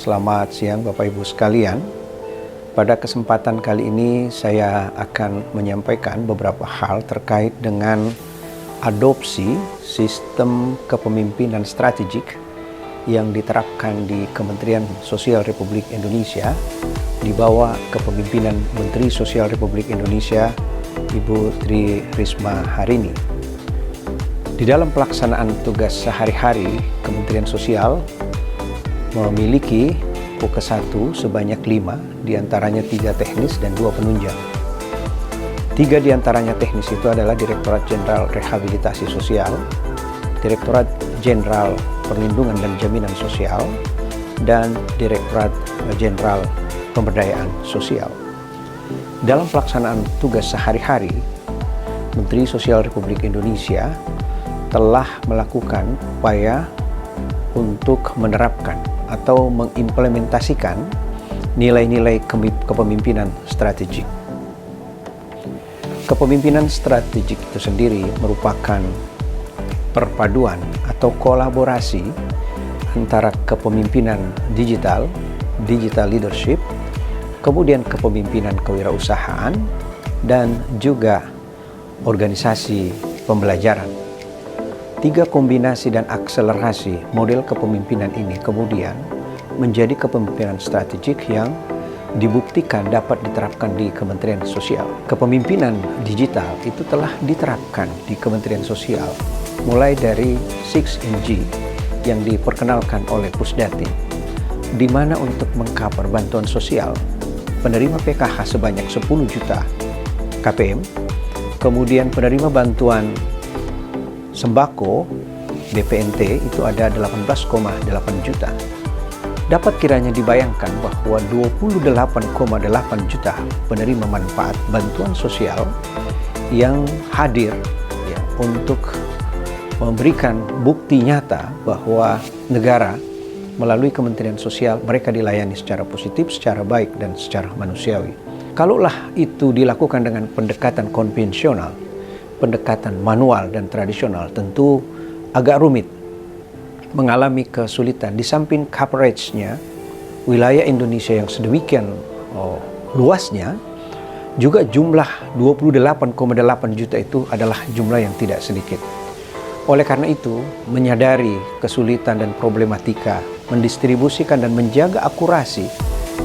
Selamat siang Bapak Ibu sekalian. Pada kesempatan kali ini saya akan menyampaikan beberapa hal terkait dengan adopsi sistem kepemimpinan strategik yang diterapkan di Kementerian Sosial Republik Indonesia di bawah kepemimpinan Menteri Sosial Republik Indonesia Ibu Tri Risma hari ini. Di dalam pelaksanaan tugas sehari-hari, Kementerian Sosial memiliki PUKes 1 sebanyak 5, diantaranya 3 teknis dan 2 penunjang. 3 diantaranya teknis itu adalah Direktorat Jenderal Rehabilitasi Sosial, Direktorat Jenderal Perlindungan dan Jaminan Sosial, dan Direktorat Jenderal Pemberdayaan Sosial. Dalam pelaksanaan tugas sehari-hari, Menteri Sosial Republik Indonesia telah melakukan upaya untuk menerapkan atau mengimplementasikan nilai-nilai kepemimpinan strategik. Kepemimpinan strategik itu sendiri merupakan perpaduan atau kolaborasi antara kepemimpinan digital leadership, kemudian kepemimpinan kewirausahaan, dan juga organisasi pembelajaran. 3 kombinasi dan akselerasi model kepemimpinan ini kemudian menjadi kepemimpinan strategik yang dibuktikan dapat diterapkan di Kementerian Sosial. Kepemimpinan digital itu telah diterapkan di Kementerian Sosial mulai dari 6NG yang diperkenalkan oleh Pusdatin, di mana untuk mengcover bantuan sosial penerima PKH sebanyak 10 juta KPM, kemudian penerima bantuan sembako BPNT itu ada 18,8 juta. Dapat kiranya dibayangkan bahwa 28,8 juta penerima manfaat bantuan sosial yang hadir untuk memberikan bukti nyata bahwa negara melalui Kementerian Sosial mereka dilayani secara positif, secara baik, dan secara manusiawi. Kalaulah itu dilakukan dengan pendekatan konvensional, pendekatan manual dan tradisional, tentu agak rumit, mengalami kesulitan. Di samping coverage-nya, wilayah Indonesia yang sedemikian luasnya, juga jumlah 28,8 juta itu adalah jumlah yang tidak sedikit. Oleh karena itu, menyadari kesulitan dan problematika, mendistribusikan dan menjaga akurasi,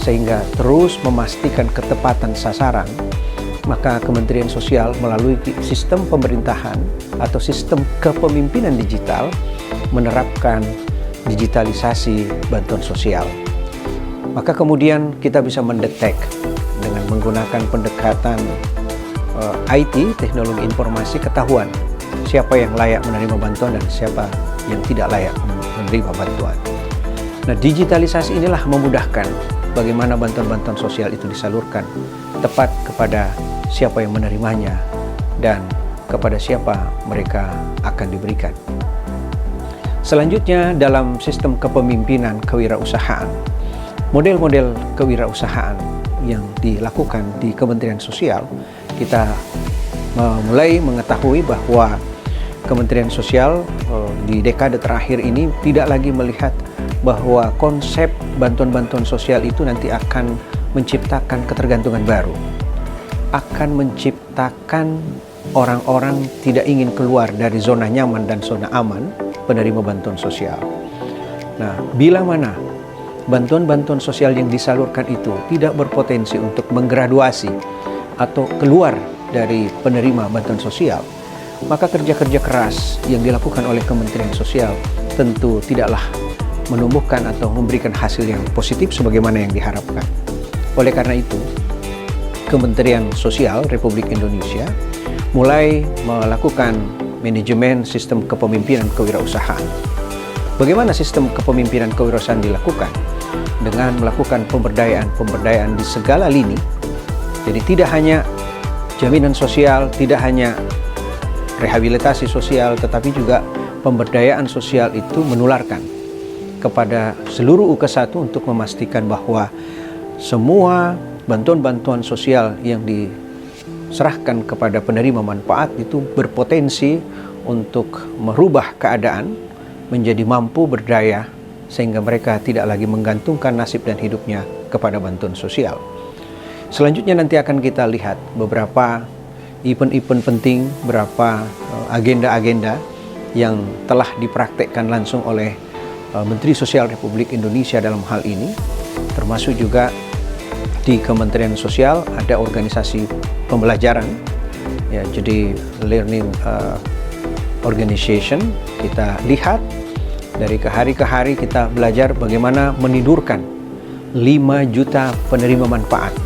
sehingga terus memastikan ketepatan sasaran, maka Kementerian Sosial melalui sistem pemerintahan atau sistem kepemimpinan digital menerapkan digitalisasi bantuan sosial. Maka kemudian kita bisa mendetek dengan menggunakan pendekatan IT, teknologi informasi, ketahuan siapa yang layak menerima bantuan dan siapa yang tidak layak menerima bantuan. Nah, digitalisasi inilah memudahkan bagaimana bantuan-bantuan sosial itu disalurkan tepat kepada siapa yang menerimanya dan kepada siapa mereka akan diberikan. Selanjutnya, dalam sistem kepemimpinan kewirausahaan, model-model kewirausahaan yang dilakukan di Kementerian Sosial, kita mulai mengetahui bahwa Kementerian Sosial di dekade terakhir ini tidak lagi melihat bahwa konsep bantuan-bantuan sosial itu nanti akan menciptakan ketergantungan baru, akan menciptakan orang-orang tidak ingin keluar dari zona nyaman dan zona aman penerima bantuan sosial. Nah, bila mana bantuan-bantuan sosial yang disalurkan itu tidak berpotensi untuk menggraduasi atau keluar dari penerima bantuan sosial, maka kerja-kerja keras yang dilakukan oleh Kementerian Sosial tentu tidaklah menumbuhkan atau memberikan hasil yang positif sebagaimana yang diharapkan. Oleh karena itu, Kementerian Sosial Republik Indonesia mulai melakukan manajemen sistem kepemimpinan kewirausahaan. Bagaimana sistem kepemimpinan kewirausahaan dilakukan? Dengan melakukan pemberdayaan di segala lini. Jadi tidak hanya jaminan sosial, tidak hanya rehabilitasi sosial, tetapi juga pemberdayaan sosial itu menularkan kepada seluruh UKes 1 untuk memastikan bahwa semua bantuan-bantuan sosial yang diserahkan kepada penerima manfaat itu berpotensi untuk merubah keadaan menjadi mampu berdaya sehingga mereka tidak lagi menggantungkan nasib dan hidupnya kepada bantuan sosial. Selanjutnya nanti akan kita lihat beberapa event-event penting, beberapa agenda-agenda yang telah dipraktekkan langsung oleh Menteri Sosial Republik Indonesia dalam hal ini, termasuk juga di Kementerian Sosial ada organisasi pembelajaran, ya, jadi learning organization. Kita lihat dari ke hari kita belajar bagaimana menidurkan 5 juta penerima manfaat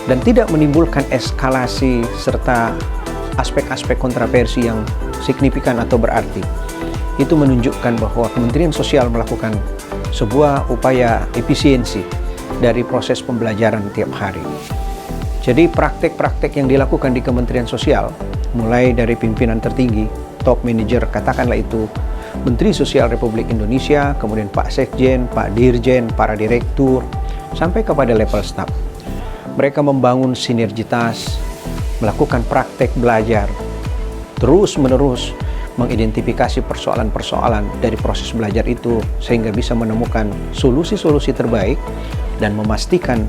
dan tidak menimbulkan eskalasi serta aspek-aspek kontroversi yang signifikan atau berarti. Itu menunjukkan bahwa Kementerian Sosial melakukan sebuah upaya efisiensi dari proses pembelajaran tiap hari. Jadi praktek-praktek yang dilakukan di Kementerian Sosial, mulai dari pimpinan tertinggi, top manager, katakanlah itu Menteri Sosial Republik Indonesia, kemudian Pak Sekjen, Pak Dirjen, para direktur, sampai kepada level staf. Mereka membangun sinergitas, melakukan praktek belajar, terus-menerus mengidentifikasi persoalan-persoalan dari proses belajar itu sehingga bisa menemukan solusi-solusi terbaik dan memastikan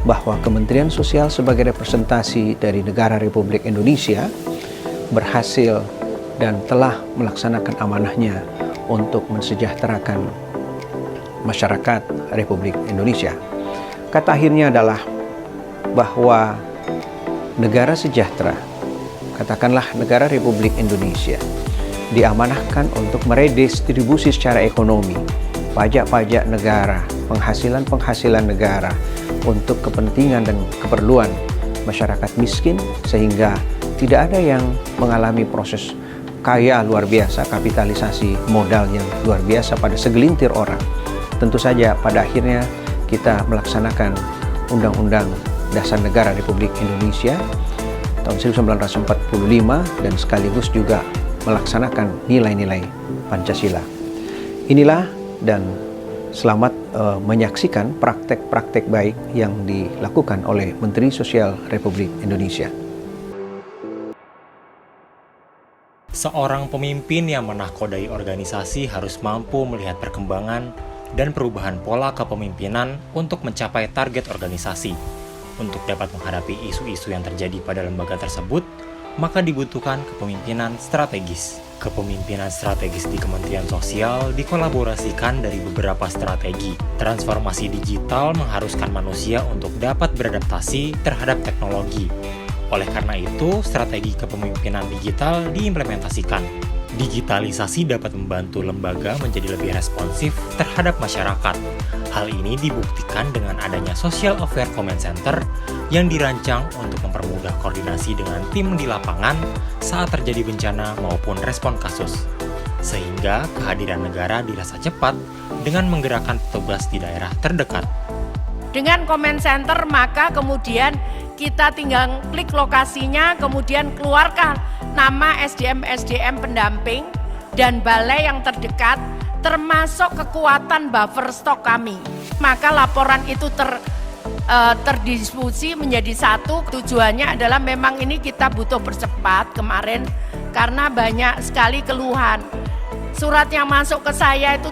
bahwa Kementerian Sosial sebagai representasi dari negara Republik Indonesia berhasil dan telah melaksanakan amanahnya untuk mensejahterakan masyarakat Republik Indonesia. Kata akhirnya adalah bahwa negara sejahtera, katakanlah negara Republik Indonesia, diamanahkan untuk meredistribusi secara ekonomi pajak-pajak negara, penghasilan-penghasilan negara untuk kepentingan dan keperluan masyarakat miskin, sehingga tidak ada yang mengalami proses kaya luar biasa, kapitalisasi modal yang luar biasa pada segelintir orang. Tentu saja pada akhirnya kita melaksanakan Undang-Undang Dasar Negara Republik Indonesia tahun 1945 dan sekaligus juga melaksanakan nilai-nilai Pancasila. Inilah dan selamat menyaksikan praktek-praktek baik yang dilakukan oleh Menteri Sosial Republik Indonesia. Seorang pemimpin yang menahkodai organisasi harus mampu melihat perkembangan dan perubahan pola kepemimpinan untuk mencapai target organisasi. Untuk dapat menghadapi isu-isu yang terjadi pada lembaga tersebut, maka dibutuhkan kepemimpinan strategis. Kepemimpinan strategis di Kementerian Sosial dikolaborasikan dari beberapa strategi. Transformasi digital mengharuskan manusia untuk dapat beradaptasi terhadap teknologi. Oleh karena itu, strategi kepemimpinan digital diimplementasikan. Digitalisasi dapat membantu lembaga menjadi lebih responsif terhadap masyarakat. Hal ini dibuktikan dengan adanya Social Affair Command Center yang dirancang untuk mempermudah koordinasi dengan tim di lapangan saat terjadi bencana maupun respon kasus. Sehingga kehadiran negara dirasa cepat dengan menggerakkan petugas di daerah terdekat. Dengan Command Center maka kemudian kita tinggal klik lokasinya, kemudian keluarkan nama SDM-SDM pendamping dan balai yang terdekat, termasuk kekuatan buffer stok kami. Maka laporan itu terdistribusi menjadi satu. Tujuannya adalah memang ini kita butuh percepat kemarin karena banyak sekali keluhan. Surat yang masuk ke saya itu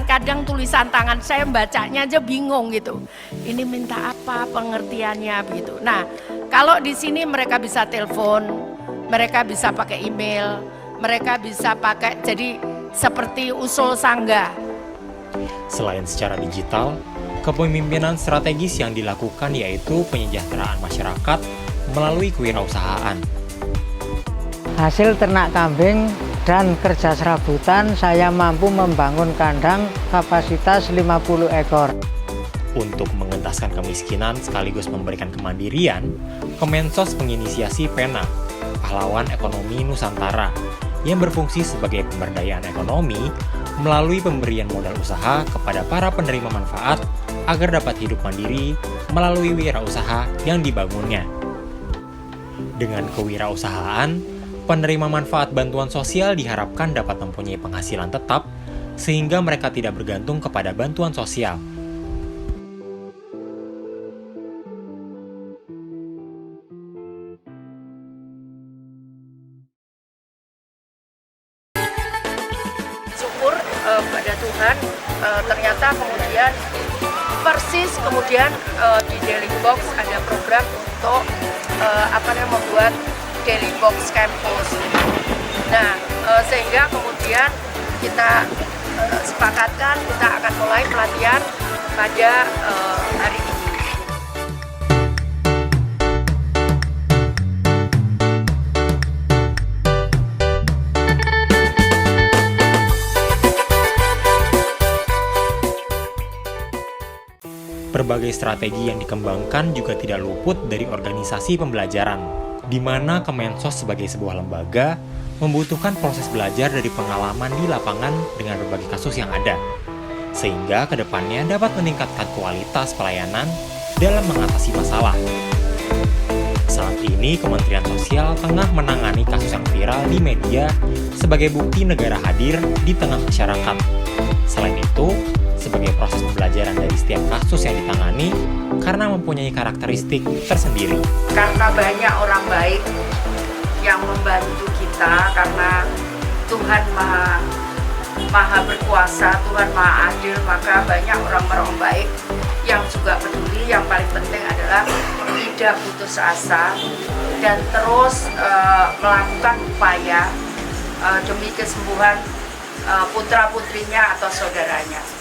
kadang tulisan tangan, saya bacanya aja bingung gitu. Ini minta apa pengertiannya begitu. Nah, kalau di sini mereka bisa telepon, mereka bisa pakai email, mereka bisa pakai jadi seperti usul sanggah. Selain secara digital, kepemimpinan strategis yang dilakukan yaitu penyejahteraan masyarakat melalui kewirausahaan. Hasil ternak kambing dan kerja serabutan, saya mampu membangun kandang kapasitas 50 ekor. Untuk mengentaskan kemiskinan sekaligus memberikan kemandirian, Kemensos menginisiasi PENA, Pahlawan Ekonomi Nusantara, yang berfungsi sebagai pemberdayaan ekonomi melalui pemberian modal usaha kepada para penerima manfaat agar dapat hidup mandiri melalui wirausaha yang dibangunnya. Dengan kewirausahaan, penerima manfaat bantuan sosial diharapkan dapat mempunyai penghasilan tetap sehingga mereka tidak bergantung kepada bantuan sosial. Syukur pada Tuhan ternyata kemudian persis kemudian di Daily Box ada program untuk membuat Daily Box Campus. Nah, sehingga kemudian kita sepakatkan kita akan mulai pelatihan pada hari ini. Berbagai strategi yang dikembangkan juga tidak luput dari organisasi pembelajaran, di mana Kemensos sebagai sebuah lembaga membutuhkan proses belajar dari pengalaman di lapangan dengan berbagai kasus yang ada, sehingga kedepannya dapat meningkatkan kualitas pelayanan dalam mengatasi masalah. Saat ini, Kementerian Sosial tengah menangani kasus yang viral di media sebagai bukti negara hadir di tengah masyarakat. Selain itu, sebagai proses pembelajaran dari setiap kasus yang ditangani karena mempunyai karakteristik tersendiri. Karena banyak orang baik yang membantu kita, karena Tuhan maha berkuasa, Tuhan maha adil, maka banyak orang-orang baik yang juga peduli. Yang paling penting adalah tidak putus asa dan terus melakukan upaya demi kesembuhan putra-putrinya atau saudaranya.